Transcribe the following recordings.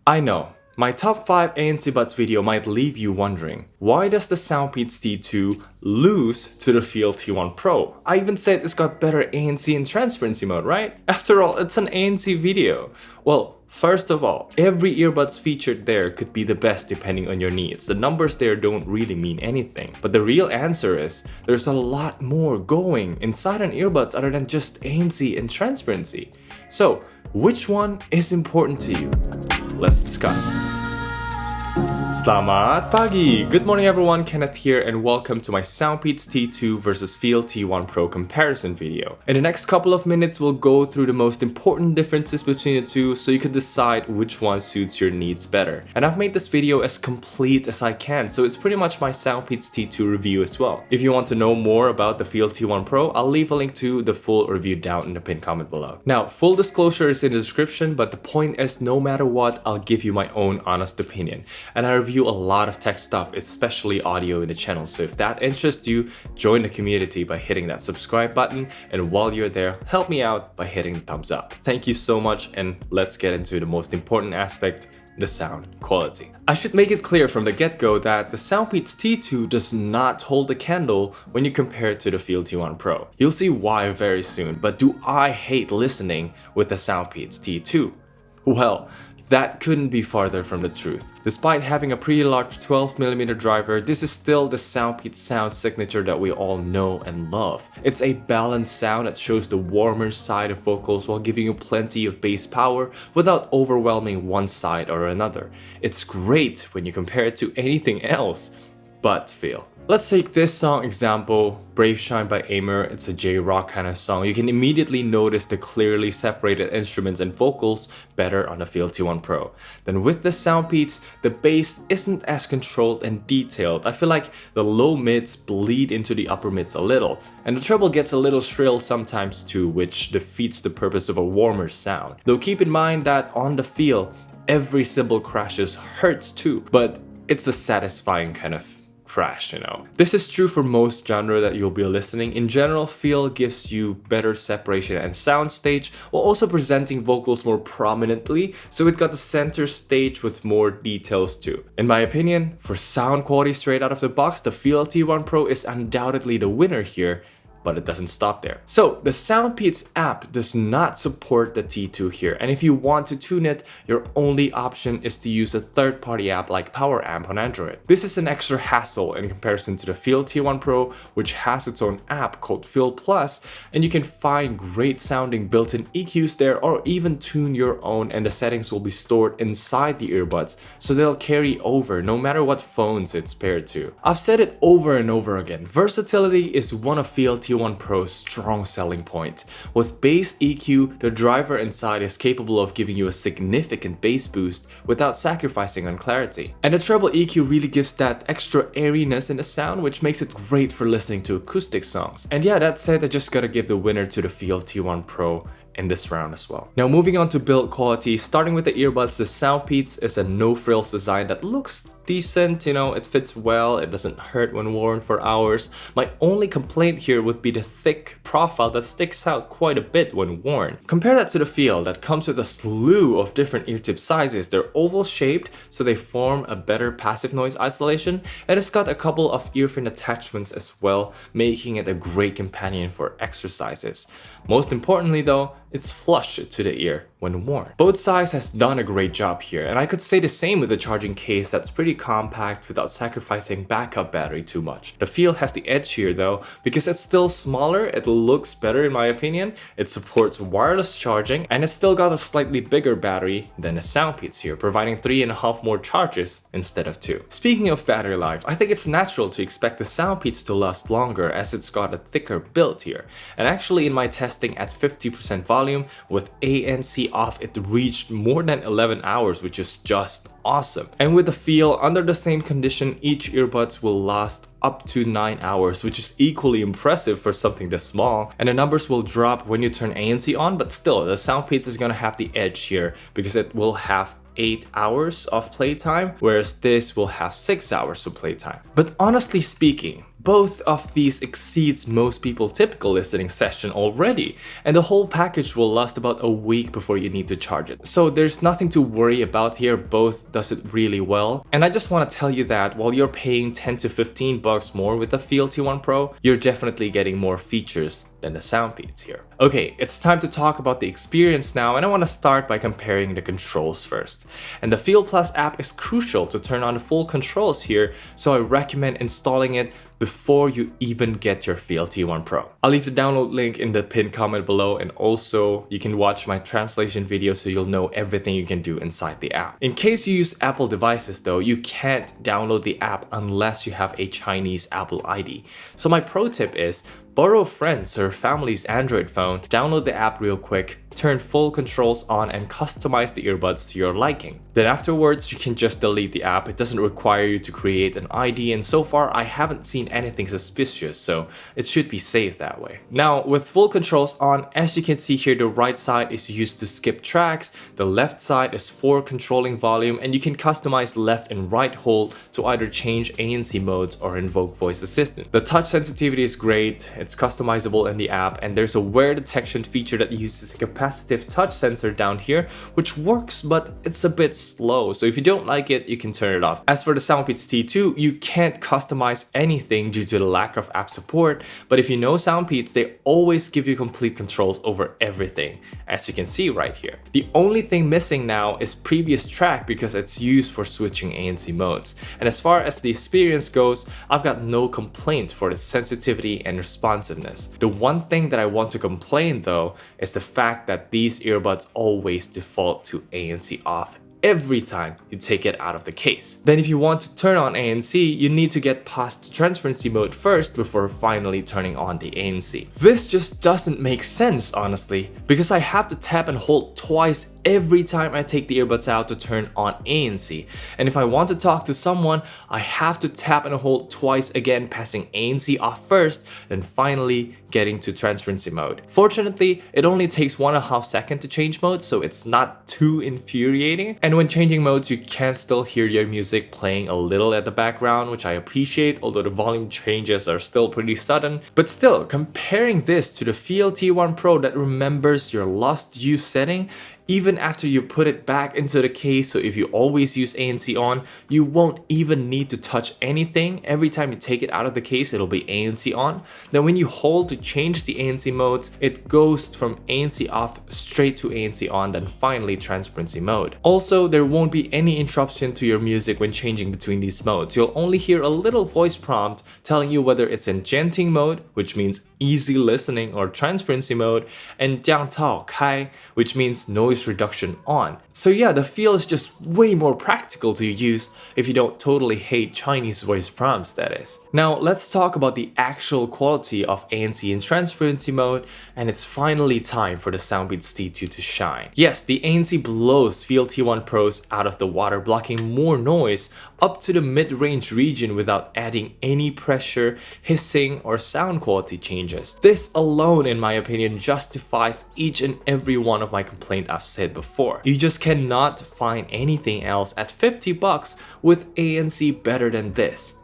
I know, my top 5 ANC buds video might leave you wondering, why does the Soundpeats T2 lose to the FIIL T1 Pro? I even said it's got better ANC and transparency mode, right? After all, it's an ANC video. Well, first of all, every earbuds featured there could be the best depending on your needs. The numbers there don't really mean anything. But the real answer is, there's a lot more going inside an earbuds other than just ANC and transparency. So, which one is important to you? Let's discuss. Selamat pagi! Good morning everyone, Kenneth here and welcome to my Soundpeats T2 versus FIIL T1 Pro comparison video. In the next couple of minutes, we'll go through the most important differences between the two so you can decide which one suits your needs better. And I've made this video as complete as I can, so it's pretty much my Soundpeats T2 review as well. If you want to know more about the FIIL T1 Pro, I'll leave a link to the full review down in the pinned comment below. Now, full disclosure is in the description, but the point is no matter what, I'll give you my own honest opinion. And I review a lot of tech stuff, especially audio in the channel, so if that interests you, join the community by hitting that subscribe button, and while you're there, help me out by hitting the thumbs up. Thank you so much, and let's get into the most important aspect, the sound quality. I should make it clear from the get-go that the Soundpeats T2 does not hold a candle when you compare it to the FIIL T1 Pro. You'll see why very soon, but do I hate listening with the Soundpeats T2? Well, that couldn't be farther from the truth. Despite having a pretty large 12mm driver, this is still the Soundpeats sound signature that we all know and love. It's a balanced sound that shows the warmer side of vocals while giving you plenty of bass power without overwhelming one side or another. It's great when you compare it to anything else, but FIIL. Let's take this song example, Brave Shine by Aimer. It's a J-rock kind of song. You can immediately notice the clearly separated instruments and vocals better on the FIIL T1 Pro. Then with the Soundpeats, the bass isn't as controlled and detailed. I feel like the low mids bleed into the upper mids a little, and the treble gets a little shrill sometimes too, which defeats the purpose of a warmer sound. Though keep in mind that on the FIIL, every cymbal crashes hurts too, but it's a satisfying kind of crash, you know. This is true for most genre that you'll be listening. In general, FIIL gives you better separation and soundstage while also presenting vocals more prominently, so it got the center stage with more details too. In my opinion, for sound quality straight out of the box, the FIIL T1 Pro is undoubtedly the winner here, but it doesn't stop there. So the Soundpeats app does not support the T2 here, and if you want to tune it, your only option is to use a third-party app like Power Amp on Android. This is an extra hassle in comparison to the FIIL T1 Pro, which has its own app called FIIL Plus, and you can find great sounding built-in EQs there or even tune your own, and the settings will be stored inside the earbuds, so they'll carry over no matter what phones it's paired to. I've said it over and over again, versatility is one of FIIL T1 Pro's strong selling point. With bass EQ, the driver inside is capable of giving you a significant bass boost without sacrificing on clarity. And the treble EQ really gives that extra airiness in the sound, which makes it great for listening to acoustic songs. And yeah, that said, I just gotta give the winner to the FIIL T1 Pro in this round as well. Now moving on to build quality, starting with the earbuds, the Soundpeats is a no-frills design that looks decent, you know, it fits well, it doesn't hurt when worn for hours. My only complaint here would be the thick profile that sticks out quite a bit when worn. Compare that to the FIIL that comes with a slew of different ear tip sizes. They're oval shaped, so they form a better passive noise isolation, and it's got a couple of ear fin attachments as well, making it a great companion for exercises. Most importantly though, it's flush to the ear when worn. Both sides has done a great job here, and I could say the same with the charging case that's pretty compact without sacrificing backup battery too much. The FIIL has the edge here though, because it's still smaller, it looks better in my opinion, it supports wireless charging, and it's still got a slightly bigger battery than the Soundpeats here, providing 3.5 more charges instead of 2. Speaking of battery life, I think it's natural to expect the Soundpeats to last longer as it's got a thicker build here. And actually in my testing at 50% volume with ANC off, it reached more than 11 hours, which is just awesome. And with the FIIL, under the same condition, each earbuds will last up to 9 hours, which is equally impressive for something this small. And the numbers will drop when you turn ANC on, but still, the Soundpeats is gonna have the edge here because it will have 8 hours of playtime, whereas this will have 6 hours of playtime. But honestly speaking, both of these exceeds most people's typical listening session already, and the whole package will last about a week before you need to charge it. So there's nothing to worry about here, both does it really well. And I just want to tell you that while you're paying 10 to 15 bucks more with the FIIL T1 Pro, you're definitely getting more features than the Soundpeats here. Okay, it's time to talk about the experience now, and I want to start by comparing the controls first. And the FIIL Plus app is crucial to turn on the full controls here, so I recommend installing it before you even get your FIIL T1 Pro. I'll leave the download link in the pinned comment below, and also you can watch my translation video so you'll know everything you can do inside the app. In case you use Apple devices though, you can't download the app unless you have a Chinese Apple ID. So my pro tip is borrow a friend's or family's Android phone, download the app real quick, turn full controls on and customize the earbuds to your liking. Then afterwards, you can just delete the app. It doesn't require you to create an ID, and so far I haven't seen anything suspicious, so it should be safe that way. Now, with full controls on, as you can see here, the right side is used to skip tracks, the left side is for controlling volume, and you can customize left and right hold to either change ANC modes or invoke voice assistant. The touch sensitivity is great, it's customizable in the app, and there's a wear detection feature that uses a capacitive touch sensor down here, which works, but it's a bit slow, so if you don't like it, you can turn it off. As for the Soundpeats T2, you can't customize anything due to the lack of app support, but if you know Soundpeats, they always give you complete controls over everything, as you can see right here. The only thing missing now is previous track because it's used for switching ANC modes. And as far as the experience goes, I've got no complaint for the sensitivity and responsiveness. The one thing that I want to complain though is the fact that these earbuds always default to ANC off every time you take it out of the case. Then if you want to turn on ANC, you need to get past transparency mode first before finally turning on the ANC. This just doesn't make sense, honestly, because I have to tap and hold twice every time I take the earbuds out to turn on ANC. And if I want to talk to someone, I have to tap and hold twice again, passing ANC off first, then finally getting to transparency mode. Fortunately, it only takes 1.5 seconds to change mode, so it's not too infuriating. And when changing modes, you can still hear your music playing a little at the background, which I appreciate, although the volume changes are still pretty sudden. But still, comparing this to the FIIL T1 Pro that remembers your lost use setting, even after you put it back into the case, so if you always use ANC on, you won't even need to touch anything. Every time you take it out of the case, it'll be ANC on. Then when you hold to change the ANC modes, it goes from ANC off straight to ANC on, then finally transparency mode. Also, there won't be any interruption to your music when changing between these modes. You'll only hear a little voice prompt telling you whether it's in genting mode, which means easy listening, or transparency mode, and 降噪开, which means noise reduction on. So yeah, the FIIL is just way more practical to use if you don't totally hate Chinese voice prompts, that is. Now let's talk about the actual quality of ANC and transparency mode, and it's finally time for the Soundpeats T2 to shine. Yes, the ANC blows FIIL T1 Pros out of the water, blocking more noise up to the mid-range region without adding any pressure, hissing, or sound quality changes. This alone, in my opinion, justifies each and every one of my complaints I've said before. You just cannot find anything else at 50 bucks with ANC better than this.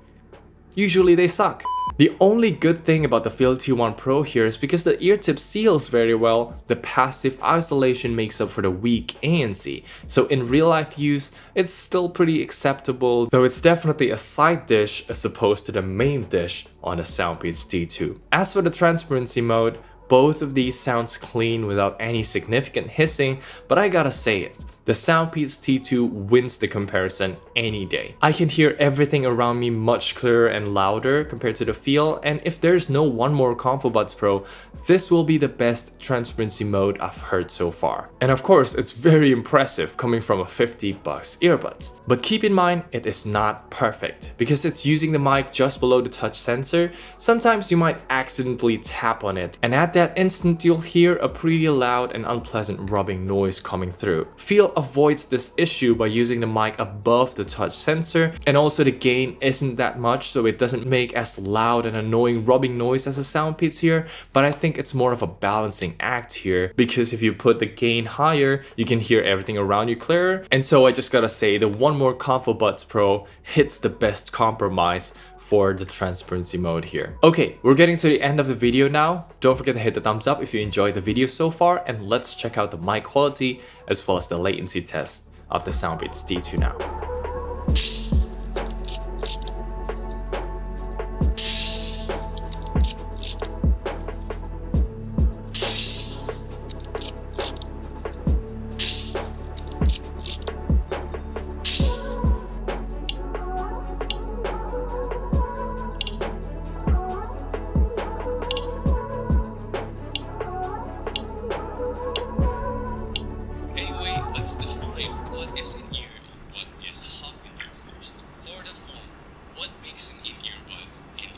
Usually they suck. The only good thing about the FIIL T1 Pro here is because the ear tip seals very well, the passive isolation makes up for the weak ANC. So in real life use, it's still pretty acceptable, though it's definitely a side dish as opposed to the main dish on the Soundpeats T2. As for the transparency mode, both of these sounds clean without any significant hissing, but I gotta say it, the Soundpeats T2 wins the comparison any day. I can hear everything around me much clearer and louder compared to the FIIL, and if there's no One More Comfo Buds Pro, this will be the best transparency mode I've heard so far. And of course, it's very impressive coming from a 50 bucks earbuds. But keep in mind, it is not perfect. Because it's using the mic just below the touch sensor, sometimes you might accidentally tap on it, and at that instant you'll hear a pretty loud and unpleasant rubbing noise coming through. FIIL avoids this issue by using the mic above the touch sensor, and also the gain isn't that much, so it doesn't make as loud and annoying rubbing noise as a Soundpeats here. But I think it's more of a balancing act here, because if you put the gain higher, you can hear everything around you clearer. And so I just gotta say the One More ComfoBuds Pro hits the best compromise for the transparency mode here. Okay, we're getting to the end of the video now. Don't forget to hit the thumbs up if you enjoyed the video so far, and let's check out the mic quality as well as the latency test of the Soundpeats T2 now. Let's define what is an ear and what is half an ear first. For the phone, what makes an in-earbuds in-ear?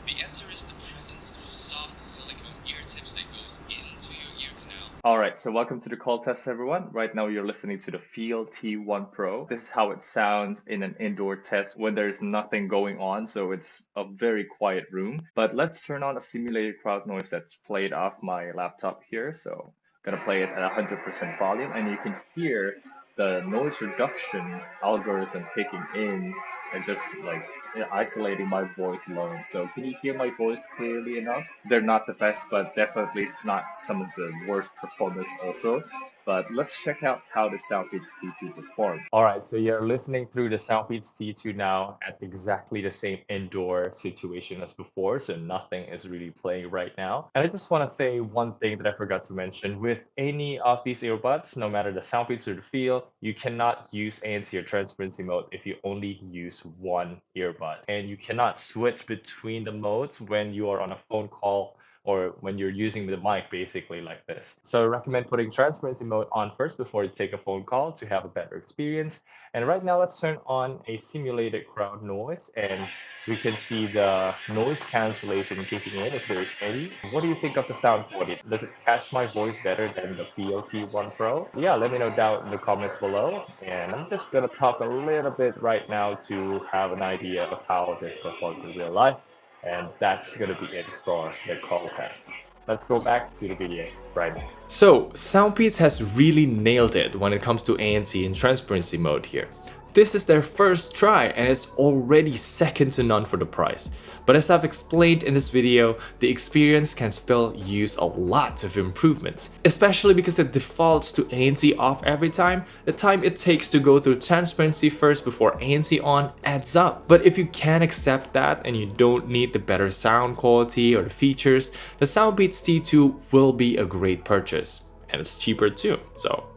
The answer is the presence of soft silicone ear tips that goes into your ear canal. Alright, so welcome to the call test, everyone. Right now you're listening to the FIIL T1 Pro. This is how it sounds in an indoor test when there's nothing going on, so it's a very quiet room. But let's turn on a simulated crowd noise that's played off my laptop here. So gonna play it at 100% volume, and you can hear the noise reduction algorithm kicking in and just like isolating my voice alone. So can you hear my voice clearly enough? They're not the best, but definitely it's not some of the worst performance also. But let's check out how the Soundpeats T2 performs. Alright, so you're listening through the Soundpeats T2 now at exactly the same indoor situation as before, so nothing is really playing right now. And I just want to say one thing that I forgot to mention. With any of these earbuds, no matter the Soundpeats or the FIIL, you cannot use ANC or transparency mode if you only use one earbud. And you cannot switch between the modes when you are on a phone call or when you're using the mic, basically like this. So I recommend putting transparency mode on first before you take a phone call to have a better experience. And right now, let's turn on a simulated crowd noise, and we can see the noise cancellation kicking in if there is any. What do you think of the sound quality? Does it catch my voice better than the FIIL T1 Pro? Yeah, let me know down in the comments below. And I'm just gonna talk a little bit right now to have an idea of how this performs in real life. And that's going to be it for the call test. Let's go back to the video right now. So Soundpeats has really nailed it when it comes to ANC and transparency mode here. This is their first try and it's already second to none for the price. But as I've explained in this video, the experience can still use a lot of improvements, especially because it defaults to ANC off every time. The time it takes to go through transparency first before ANC on adds up. But if you can accept that and you don't need the better sound quality or the features, the Soundpeats T2 will be a great purchase. And it's cheaper too, so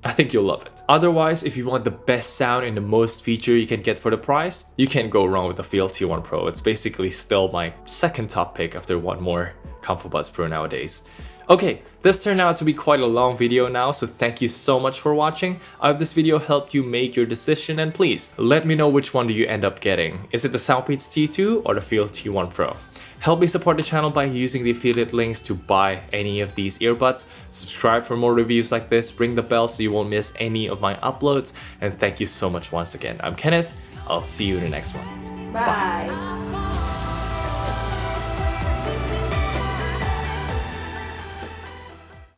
I think you'll love it. Otherwise, if you want the best sound and the most feature you can get for the price, you can't go wrong with the FIIL T1 Pro. It's basically still my second top pick after One More ComfoBuds Pro nowadays. Okay, this turned out to be quite a long video now, so thank you so much for watching. I hope this video helped you make your decision, and please let me know which one do you end up getting. Is it the Soundpeats T2 or the FIIL T1 Pro? Help me support the channel by using the affiliate links to buy any of these earbuds. Subscribe for more reviews like this, ring the bell so you won't miss any of my uploads, and thank you so much once again. I'm Kenneth, I'll see you in the next one. Bye.